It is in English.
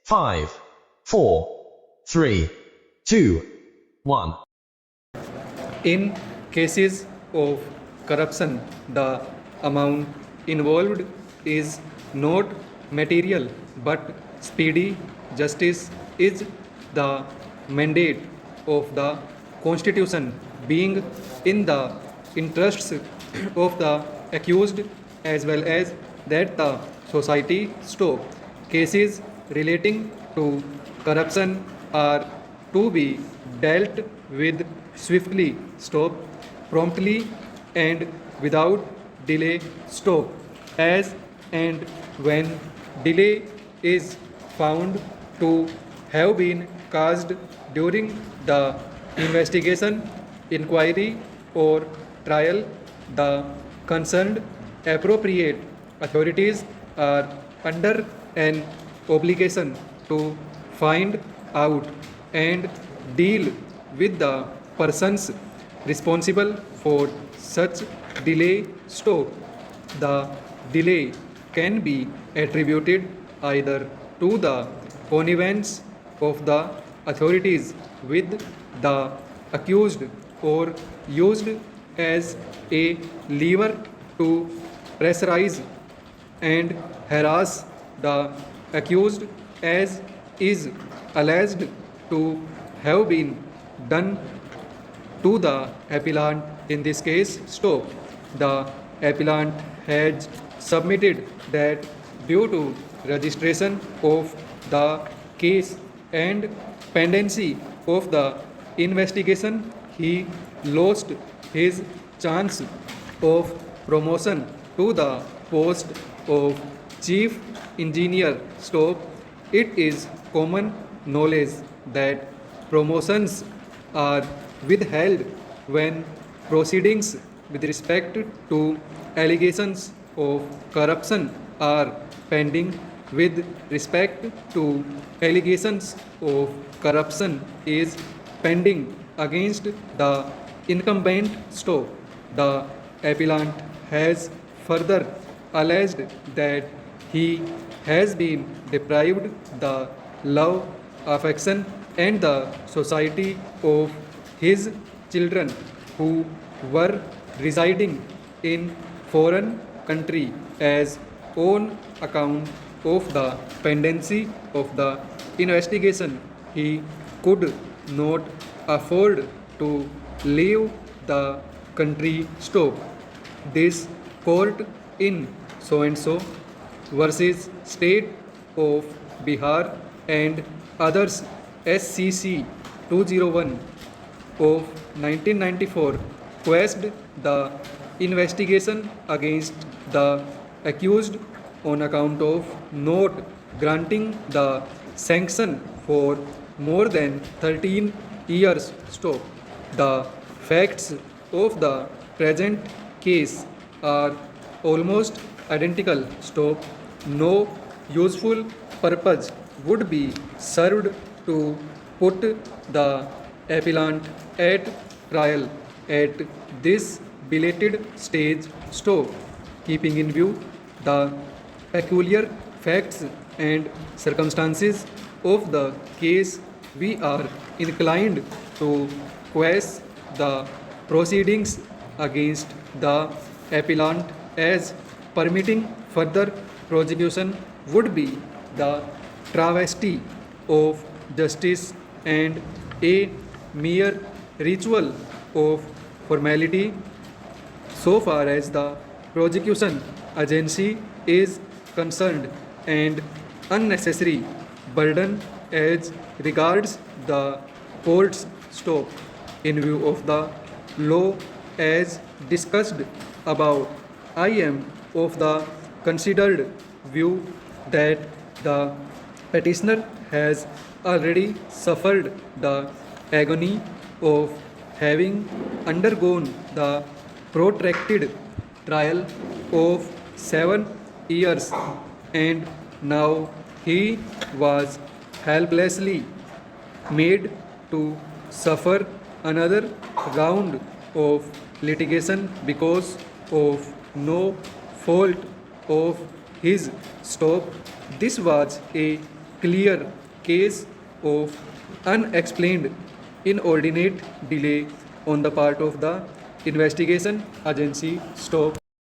5, 4, 3, 2, 1. In cases of corruption, the amount involved is not material but speedy justice is the mandate of the Constitution, being in the interests of the accused as well as that the society stop. Cases relating to corruption are to be dealt with swiftly, stop, promptly, and without delay, stop. As and when delay is found to have been caused during the investigation, inquiry, or trial, the concerned appropriate authorities are under an obligation to find out and deal with the persons responsible for such delay. Stop. The delay can be attributed either to the connivance of the authorities with the accused or used as a lever to pressurize and harass the accused as is alleged to have been done to the appellant in this case. Stop. The appellant has submitted that due to registration of the case and pendency of the investigation, he lost his chance of promotion to the post of chief engineer. Stop. It is common knowledge that promotions are withheld when proceedings with respect to allegations of corruption are pending. With respect to allegations of corruption is pending against the incumbent. Stop. The appellant has further alleged that he has been deprived the love, affection, and the society of his children who were residing in foreign country as on account of the pendency of the investigation. He could not afford to leave the country. Stop. This court in so and so versus State of Bihar and others SCC 201 of 1994 quashed the investigation against the accused on account of not granting the sanction for more than 13 years. Stop. The facts of the present case are almost identical. Stop. No useful purpose would be served to put the appellant at trial at this belated stage. Stop. Keeping in view the peculiar facts and circumstances of the case, we are inclined to quash the proceedings against the appellant as permitting further prosecution would be the travesty of justice and a mere ritual of formality. So far as the prosecution agency is concerned, and unnecessary burden as regards the court's. Stop. In view of the law as discussed above, I am of the considered view that the petitioner has already suffered the agony of having undergone the protracted trial of 7 years, and now he was helplessly made to suffer another round of litigation because of no fault of his. Stop. This was a clear case of unexplained inordinate delay on the part of the investigation agency. Stop